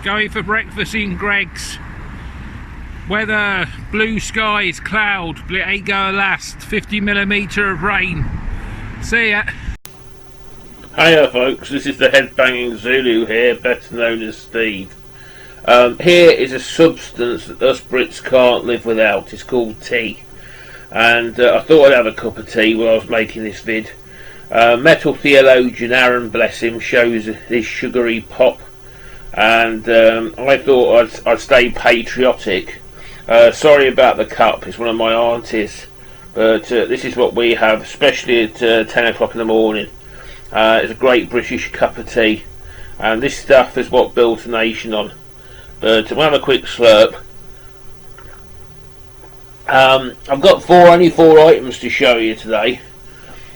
Going for breakfast in Greg's. Weather, blue skies, cloud, but it ain't gonna last. 50mm of rain. See ya. Hiya folks, this is the Headbanging Zulu here, better known as Steve. Here is a substance that us Brits can't live without. It's called tea. And I thought I'd have a cup of tea while I was making this vid. Metal theologian Aaron, bless him, shows this sugary pop. And I thought I'd stay patriotic. Sorry about the cup, it's one of my aunties. But this is what we have, especially at 10 o'clock in the morning. It's a great British cup of tea. And this stuff is what built a nation on. But we'll have a quick slurp. I've got only four items to show you today.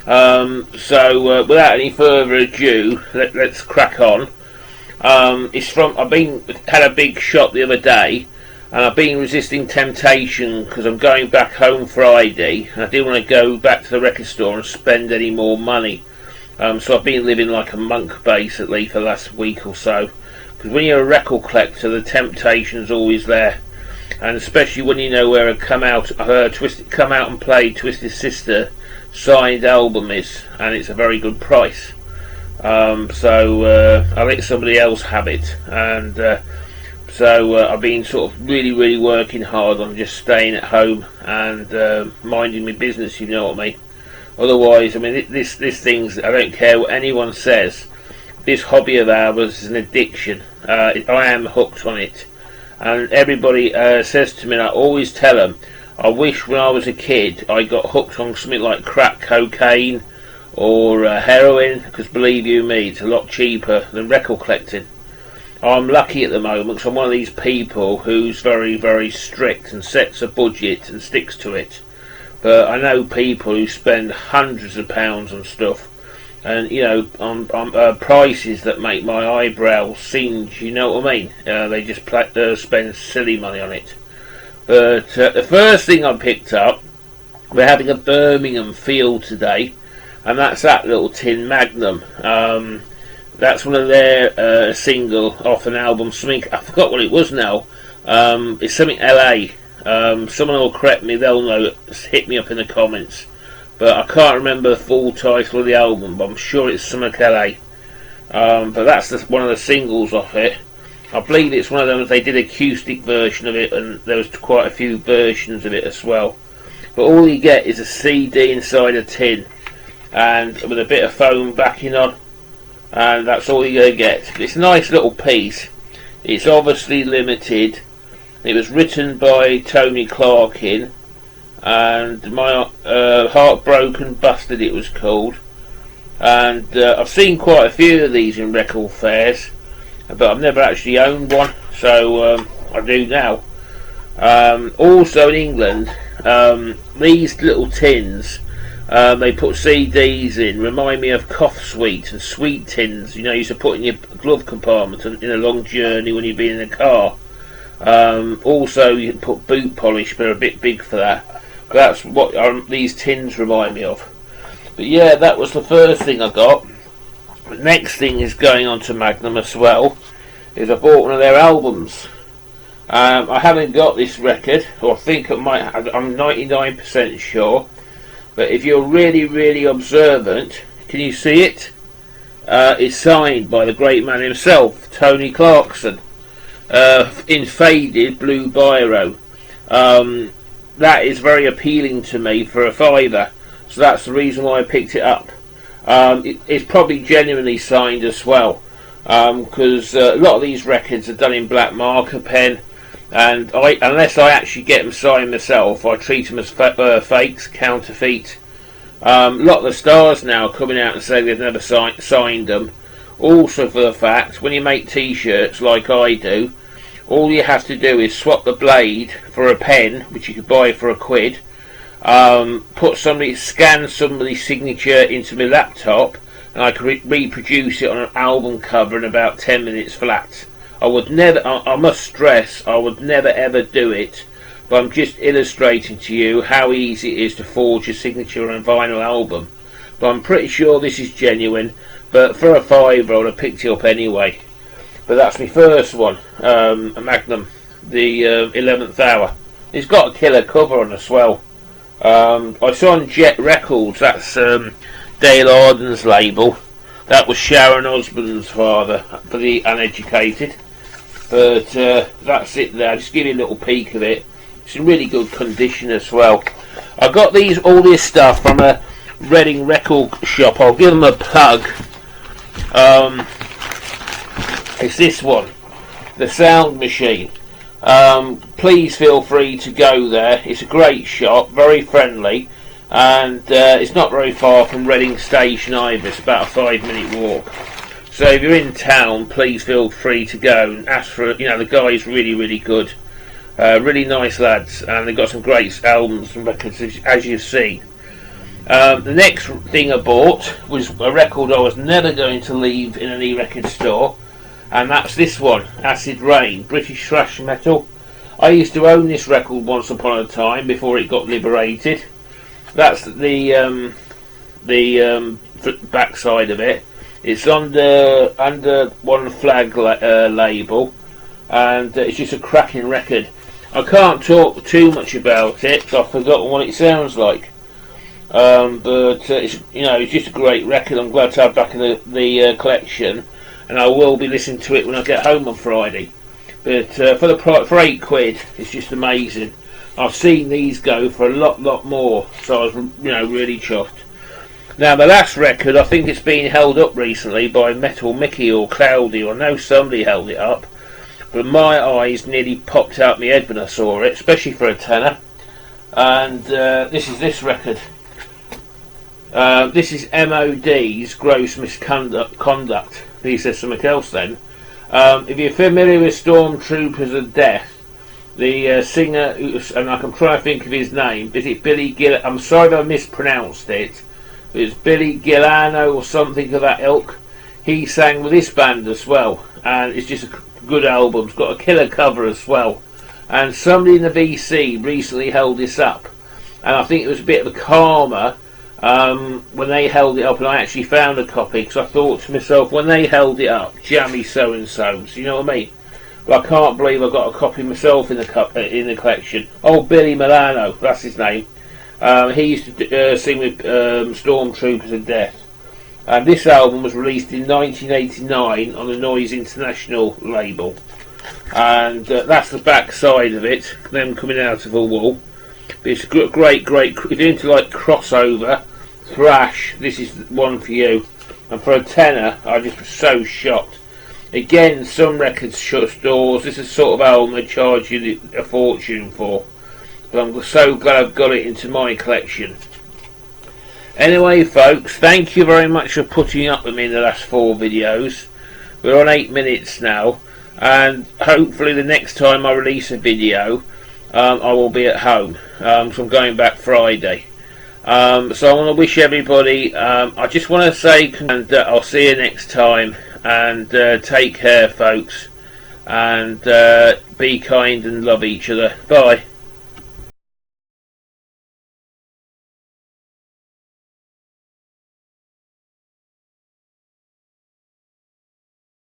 So without any further ado, let's crack on. It's from had a big shot the other day, and I've been resisting temptation because I'm going back home Friday, and I didn't want to go back to the record store and spend any more money. So I've been living like a monk basically for the last week or so. Because when you're a record collector, the temptation's always there, and especially when you know where come out and play Twisted Sister signed album is, and it's a very good price. So I let somebody else have it, and so I've been sort of really working hard on just staying at home and minding my business, you know what I mean. Otherwise, I mean, this thing's, I don't care what anyone says, this hobby of ours is an addiction. I am hooked on it, and everybody says to me, and I always tell them, I wish when I was a kid I got hooked on something like crack cocaine or heroin, because believe you me, it's a lot cheaper than record collecting. I'm lucky at the moment because I'm one of these people who's very strict and sets a budget and sticks to it. But I know people who spend hundreds of pounds on stuff, and you know, on prices that make my eyebrows singe, you know what I mean. They just spend silly money on it. But the first thing I picked up, we're having a Birmingham feel today, and that's that little tin Magnum. That's one of their single off an album, something, I forgot what it was now. It's something LA. Someone will correct me, they'll know, hit me up in the comments. But I can't remember the full title of the album, but I'm sure it's something LA. But that's one of the singles off it. I believe it's one of them, they did an acoustic version of it, and there was quite a few versions of it as well. But all you get is a CD inside a tin, and with a bit of foam backing on, and that's all you're going to get. It's a nice little piece. It's obviously limited. It was written by Tony Clarkin, and my Heartbroken Busted it was called. And I've seen quite a few of these in record fairs, but I've never actually owned one, so I do now. Also in England, these little tins, they put CDs in, remind me of Cough Sweet and sweet tins, you know, you used to put in your glove compartment in a long journey when you've been in a car. Also you can put boot polish, but they're a bit big for that. But that's what these tins remind me of. But yeah, that was the first thing I got. The next thing is going on to Magnum as well, is I bought one of their albums. I haven't got this record, or I think I might have, I'm 99% sure. But if you're really observant, can you see it? It's signed by the great man himself, Tony Clarkson, in faded blue biro. That is very appealing to me for a £5, so that's the reason why I picked it up. It's probably genuinely signed as well, because a lot of these records are done in black marker pen, and unless I actually get them signed myself, I treat them as fakes, counterfeit. A lot of the stars now are coming out and saying they've never signed them. Also, for the fact, when you make t-shirts like I do, all you have to do is swap the blade for a pen, which you could buy for £1. Scan somebody's signature into my laptop, and I can reproduce it on an album cover in about 10 minutes flat. I must stress, I would never ever do it, but I'm just illustrating to you how easy it is to forge a signature on a vinyl album. But I'm pretty sure this is genuine, but for a £5 I would have picked it up anyway. but that's my first one, a Magnum, the 11th Hour. It's got a killer cover on as well. I saw on Jet Records, that's Dale Arden's label. That was Sharon Osbourne's father for the uneducated. But that's it there. I'll just give you a little peek of it. It's in really good condition as well. I got all this stuff from a Reading record shop. I'll give them a plug. It's this one, the Sound Machine. Please feel free to go there. It's a great shop, very friendly, and it's not very far from Reading Station either. It's about a 5-minute walk. So if you're in town, please feel free to go and ask for, the guy's really good. Really nice lads, and they've got some great albums and records, as you've seen. The next thing I bought was a record I was never going to leave in any record store, and that's this one, Acid Rain, British thrash metal. I used to own this record once upon a time before it got liberated. That's the backside of it. It's under One Flag label, and it's just a cracking record. I can't talk too much about it because I've forgotten what it sounds like. But it's just a great record. I'm glad to have back in the collection, and I will be listening to it when I get home on Friday. But for £8, it's just amazing. I've seen these go for a lot more, so I was really chuffed. Now the last record, I think it's been held up recently by Metal Mickey or Cloudy, or I know somebody held it up, but my eyes nearly popped out my head when I saw it, especially for a tenner. And this is this record. This is M.O.D's Gross Misconduct. He says something else then. If you're familiar with Stormtroopers of Death, the singer, and I can try to think of his name, is it Billy Gill? I'm sorry if I mispronounced it. It's Billy Gilano or something of that ilk. He sang with this band as well, and it's just a good album. It's got a killer cover as well. And somebody in the VC recently held this up, and I think it was a bit of a karma when they held it up, and I actually found a copy because I thought to myself, when they held it up, jammy so and so you know what I mean? But I can't believe I got a copy myself in the collection. Oh, Billy Milano, that's his name. He used to sing with Stormtroopers of Death. And this album was released in 1989 on the Noise International label. And that's the back side of it, them coming out of a wall. But it's a great, if you're into like crossover, thrash, this is one for you. And for a tenner, I just was so shocked. Again, some record stores, this is sort of album they charge you a fortune for. But I'm so glad I've got it into my collection. Anyway folks, thank you very much for putting up with me in the last 4 videos. We're on 8 minutes now, and hopefully the next time I release a video I will be at home, so I'm going back Friday. So I want to wish everybody, I just want to say, and I'll see you next time, and take care folks, and be kind and love each other. Bye.